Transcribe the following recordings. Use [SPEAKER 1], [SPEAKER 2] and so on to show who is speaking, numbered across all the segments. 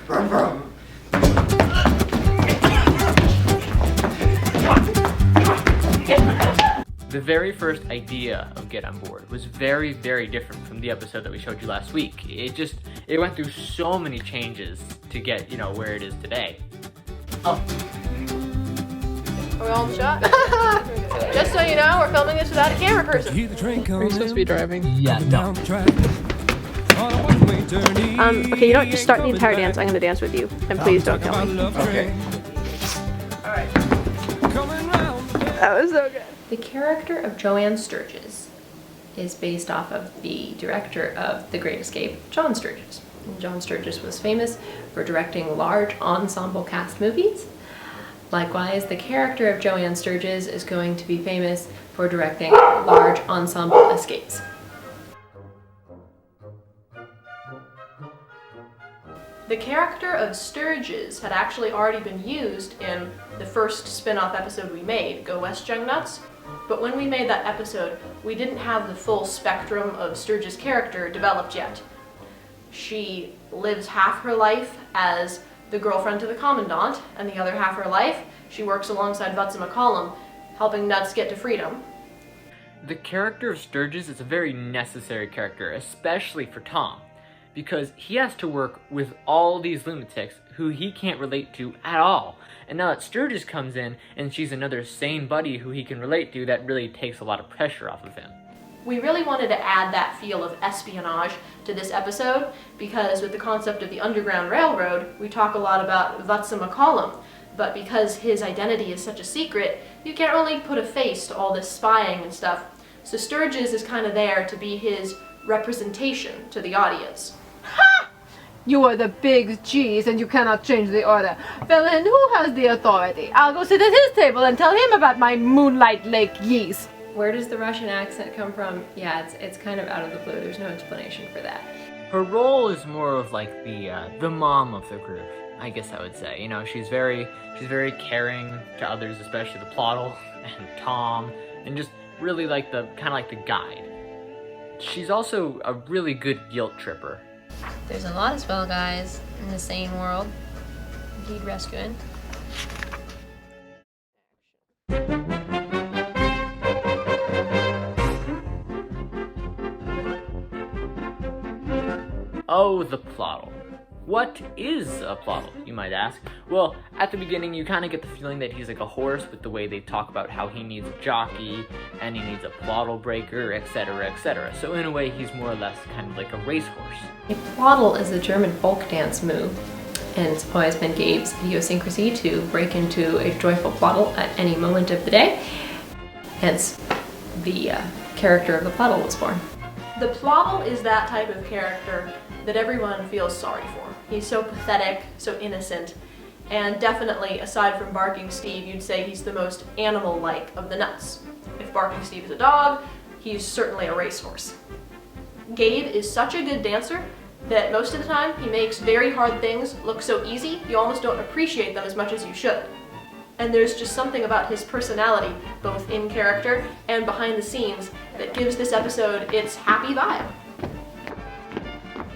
[SPEAKER 1] The very first idea of Get On Board was very, very different from the episode that we showed you last week. It went through so many changes to get, where it is today.
[SPEAKER 2] Oh. Are we all in the shot? Just so you know, we're filming this without a camera person.
[SPEAKER 3] Are you supposed to be driving?
[SPEAKER 1] Yeah, no.
[SPEAKER 2] Okay, you don't just start the entire dance. I'm gonna dance with you, and please don't kill me.
[SPEAKER 1] Okay.
[SPEAKER 2] All right. That was so good.
[SPEAKER 4] The character of Joanne Sturgis is based off of the director of The Great Escape, John Sturgis. And John Sturgis was famous for directing large ensemble cast movies. Likewise, the character of Joanne Sturgis is going to be famous for directing large ensemble escapes.
[SPEAKER 2] The character of Sturgis had actually already been used in the first spin-off episode we made, Go West Young Nuts. But when we made that episode, we didn't have the full spectrum of Sturgis' character developed yet. She lives half her life as the girlfriend to the commandant, and the other half of her life, she works alongside Butts McCollum, helping Nuts get to freedom.
[SPEAKER 1] The character of Sturgis is a very necessary character, especially for Tom, because he has to work with all these lunatics who he can't relate to at all. And now that Sturgis comes in and she's another sane buddy who he can relate to, that really takes a lot of pressure off of him.
[SPEAKER 2] We really wanted to add that feel of espionage to this episode because with the concept of the Underground Railroad, we talk a lot about Butts McCollum, but because his identity is such a secret, you can't really put a face to all this spying and stuff. So Sturgis is kind of there to be his representation to the audience.
[SPEAKER 5] Ha! You are the big G's and you cannot change the order. Well then, who has the authority? I'll go sit at his table and tell him about my Moonlight Lake yeast.
[SPEAKER 4] Where does the Russian accent come from? Yeah, it's kind of out of the blue. There's no explanation for that.
[SPEAKER 1] Her role is more of like the mom of the group, I guess I would say. She's very caring to others, especially the Ploddle and Tom, and just really like the guide. She's also a really good guilt tripper.
[SPEAKER 4] There's a lot of spell guys in the sane world. Need rescuing.
[SPEAKER 1] Oh, the Ploddle. What is a Ploddle, you might ask? Well, at the beginning, you kind of get the feeling that he's like a horse with the way they talk about how he needs a jockey, and he needs a Ploddle breaker, etc., etc. So in a way, he's more or less kind of like a racehorse.
[SPEAKER 4] A Ploddle is a German folk dance move, and it's always been Gabe's idiosyncrasy to break into a joyful Ploddle at any moment of the day. Hence, the character of the Ploddle was born.
[SPEAKER 2] The Ploddle is that type of character that everyone feels sorry for. He's so pathetic, so innocent, and definitely, aside from Barking Steve, you'd say he's the most animal-like of the Nuts. If Barking Steve is a dog, he's certainly a racehorse. Gabe is such a good dancer that most of the time he makes very hard things look so easy, you almost don't appreciate them as much as you should. And there's just something about his personality, both in character and behind the scenes, that gives this episode its happy vibe.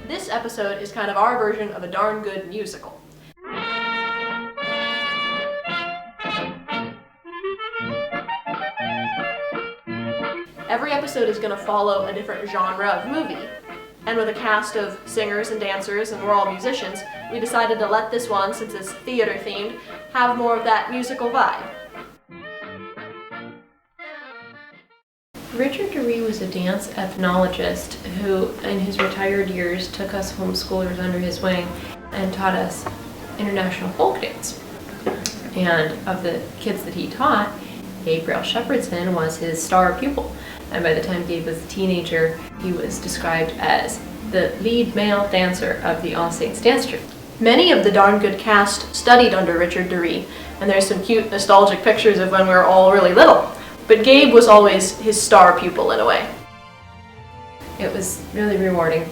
[SPEAKER 2] This episode is kind of our version of a darn good musical. Every episode is going to follow a different genre of movie, and with a cast of singers and dancers, and we're all musicians, we decided to let this one, since it's theater themed, have more of that musical vibe.
[SPEAKER 4] Richard DeRee was a dance ethnologist who, in his retired years, took us homeschoolers under his wing and taught us international folk dance. And of the kids that he taught, Gabriel Shepherdson was his star pupil. And by the time Gabe was a teenager, he was described as the lead male dancer of the All Saints Dance Troupe.
[SPEAKER 2] Many of the darn good cast studied under Richard DeRee, and there's some cute nostalgic pictures of when we were all really little. But Gabe was always his star pupil in a way.
[SPEAKER 4] It was really rewarding,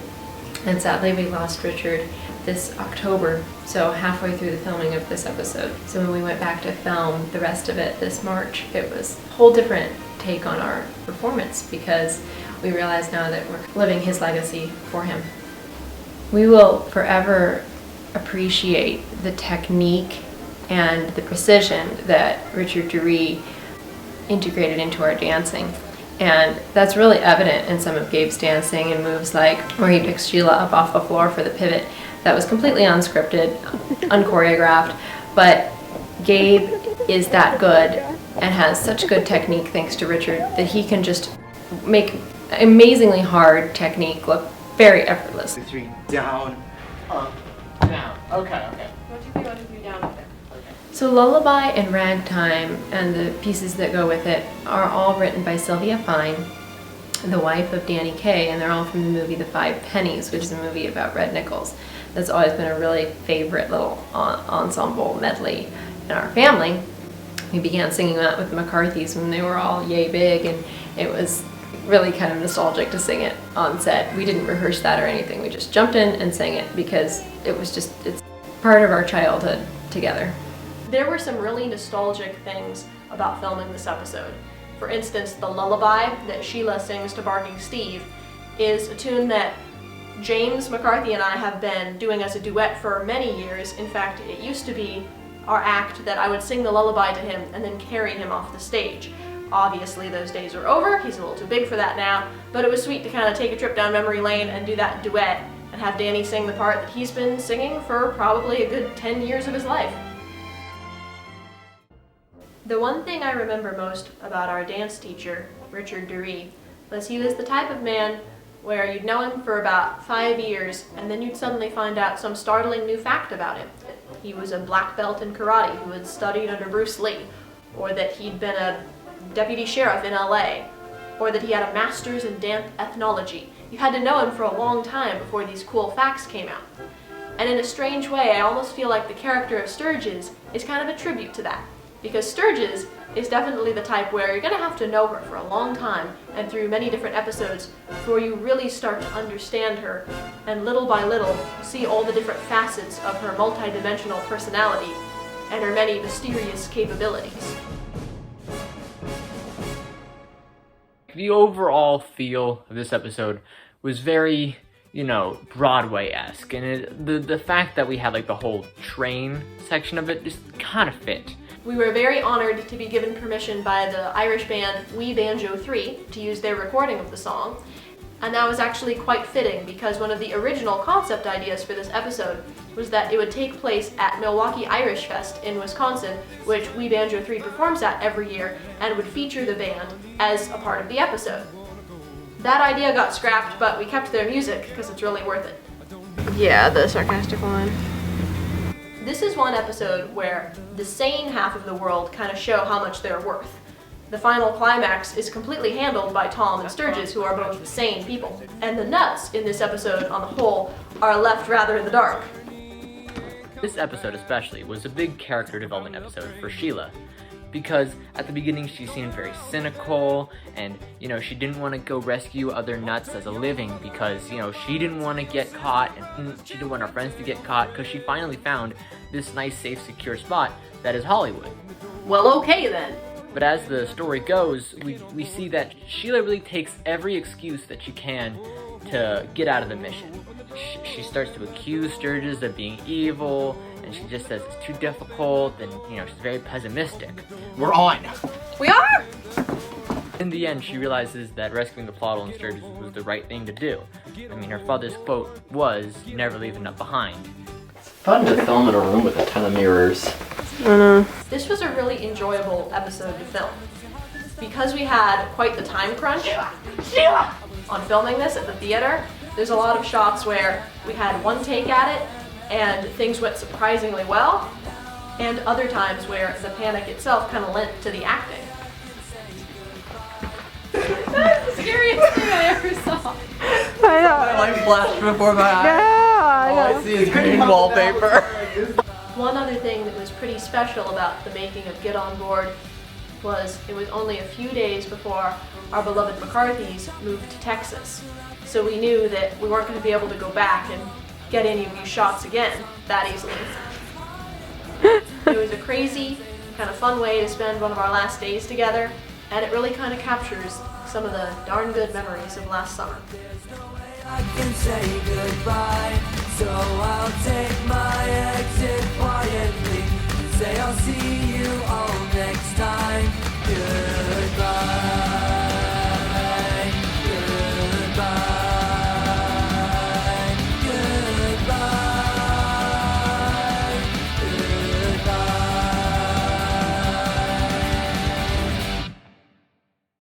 [SPEAKER 4] and sadly we lost Richard this October, so halfway through the filming of this episode. So when we went back to film the rest of it this March, it was a whole different take on our performance because we realize now that we're living his legacy for him. We will forever appreciate the technique and the precision that Richard Dury integrated into our dancing. And that's really evident in some of Gabe's dancing and moves like where he picks Sheila up off the floor for the pivot. That was completely unscripted, unchoreographed, but Gabe is that good and has such good technique thanks to Richard that he can just make amazingly hard technique look very effortless.
[SPEAKER 6] 2, 3, down, up,
[SPEAKER 1] Down. Okay, okay.
[SPEAKER 2] 1, 2, 3, 1, 2, 3, down, up there.
[SPEAKER 4] So Lullaby and Ragtime and the pieces that go with it are all written by Sylvia Fine, the wife of Danny Kaye, and they're all from the movie The Five Pennies, which is a movie about Red Nichols. That's always been a really favorite little ensemble medley in our family. We began singing that with the McCarthys when they were all yay big, and it was really kind of nostalgic to sing it on set. We didn't rehearse that or anything. We just jumped in and sang it because it's part of our childhood together.
[SPEAKER 2] There were some really nostalgic things about filming this episode. For instance, the lullaby that Sheila sings to Barking Steve is a tune that James McCarthy and I have been doing as a duet for many years. In fact, it used to be our act that I would sing the lullaby to him and then carry him off the stage. Obviously, those days are over. He's a little too big for that now, but it was sweet to kind of take a trip down memory lane and do that duet and have Danny sing the part that he's been singing for probably a good 10 years of his life. The one thing I remember most about our dance teacher, Richard Dury, was he was the type of man where you'd know him for about 5 years and then you'd suddenly find out some startling new fact about him. He was a black belt in karate who had studied under Bruce Lee, or that he'd been a deputy sheriff in LA, or that he had a master's in dance ethnology. You had to know him for a long time before these cool facts came out. And in a strange way, I almost feel like the character of Sturgis is kind of a tribute to that. Because Sturgis is definitely the type where you're going to have to know her for a long time and through many different episodes before you really start to understand her and little by little see all the different facets of her multidimensional personality and her many mysterious capabilities.
[SPEAKER 1] The overall feel of this episode was very, Broadway-esque, and the fact that we had like the whole train section of it just kind of fit.
[SPEAKER 2] We were very honored to be given permission by the Irish band We Banjo 3 to use their recording of the song, and that was actually quite fitting because one of the original concept ideas for this episode was that it would take place at Milwaukee Irish Fest in Wisconsin, which We Banjo 3 performs at every year, and would feature the band as a part of the episode. That idea got scrapped, but we kept their music because it's really worth it.
[SPEAKER 5] Yeah, the sarcastic one.
[SPEAKER 2] This is one episode where the sane half of the world kind of show how much they're worth. The final climax is completely handled by Tom and Sturgis, who are both sane people. And the nuts in this episode, on the whole, are left rather in the dark.
[SPEAKER 1] This episode especially was a big character development episode for Sheila, because at the beginning she seemed very cynical and, she didn't want to go rescue other nuts as a living because, she didn't want to get caught and she didn't want her friends to get caught because she finally found this nice, safe, secure spot that is Hollywood.
[SPEAKER 2] Well, okay then.
[SPEAKER 1] But as the story goes, we see that Sheila really takes every excuse that she can to get out of the mission. She starts to accuse Sturgis of being evil, and she just says it's too difficult, and she's very pessimistic.
[SPEAKER 6] we're on.
[SPEAKER 2] We are!
[SPEAKER 1] In the end, she realizes that rescuing the Ploddle and Sturgis was the right thing to do. Her father's quote was, "Never leave a nut behind."
[SPEAKER 7] Fun to film in a room with a ton of mirrors.
[SPEAKER 2] This was a really enjoyable episode to film. Because we had quite the time crunch on filming this at the theater, there's a lot of shots where we had one take at it and things went surprisingly well, and other times where the panic itself kind of lent to the acting.
[SPEAKER 4] That's the scariest thing I ever saw.
[SPEAKER 5] I know.
[SPEAKER 6] My life flashed before my eyes.
[SPEAKER 5] Yeah,
[SPEAKER 6] All I see is green wallpaper.
[SPEAKER 2] One other thing that was pretty special about the making of Get Onboard was it was only a few days before our beloved McCarthys moved to Texas. So we knew that we weren't going to be able to go back and get any of these shots again that easily. It was a crazy, kind of fun way to spend one of our last days together, and it really kind of captures some of the darn good memories of last summer.
[SPEAKER 8] I can say goodbye, so I'll take my